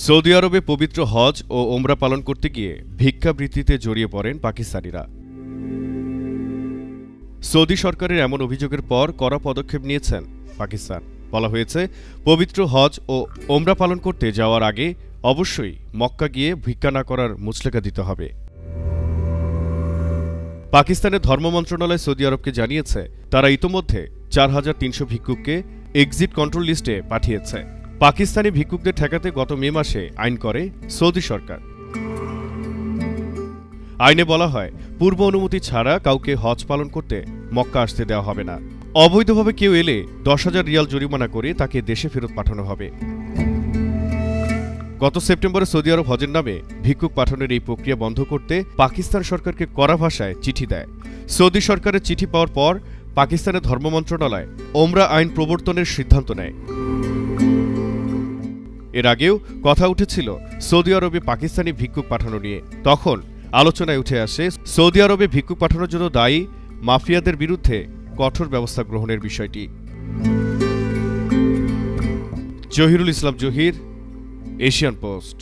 Saudi আরবে পবিত্র হজ ও ওমরা পালন করতে গিয়ে ভিক্ষাবৃত্তিতে জড়িয়ে পড়েন পাকিস্তানিরা। সৌদি সরকারের এমন অভিযোগের পর কড়া পদক্ষেপ নিয়েছেন পাকিস্তান। বলা হয়েছে, পবিত্র হজ ও ওমরা পালন করতে যাওয়ার আগে অবশ্যই মক্কা গিয়ে ভিক্ষা না করার মুচলেকা দিতে হবে। পাকিস্তানের ধর্ম মন্ত্রণালয় সৌদি আরবকে জানিয়েছে, তারা ইতোমধ্যে ৪,৩০০ ভিক্ষুককে এক্সিট কন্ট্রোল লিস্টে পাঠিয়েছে। পাকিস্তানি ভিক্ষুকদের ঠেকাতে গত মে মাসে আইন করে সৌদি সরকার। আইনে বলা হয়, পূর্ব অনুমতি ছাড়া কাউকে হজ পালন করতে মক্কা আসতে দেওয়া হবে না। অবৈধভাবে কেউ এলে ১০,০০০ রিয়াল জরিমানা করে তাকে দেশে ফেরত পাঠানো হবে। গত সেপ্টেম্বরে সৌদি আরব হজের নামে ভিক্ষুক পাঠানোর এই প্রক্রিয়া বন্ধ করতে পাকিস্তান সরকারকে কড়া ভাষায় চিঠি দেয়। সৌদি সরকারের চিঠি পাওয়ার পর পাকিস্তানের ধর্ম মন্ত্রণালয় ওমরা আইন প্রবর্তনের সিদ্ধান্ত নেয়। এর আগেও কথা উঠেছিল সৌদি আরবে পাকিস্তানি ভিক্ষুক পাঠানো নিয়ে। তখন আলোচনায় উঠে আসে সৌদি আরবে ভিক্ষুক পাঠানোর জন্য দায়ী মাফিয়াদের বিরুদ্ধে কঠোর ব্যবস্থা গ্রহণের বিষয়টি। জহিরুল ইসলাম জহির, এশিয়ান পোস্ট।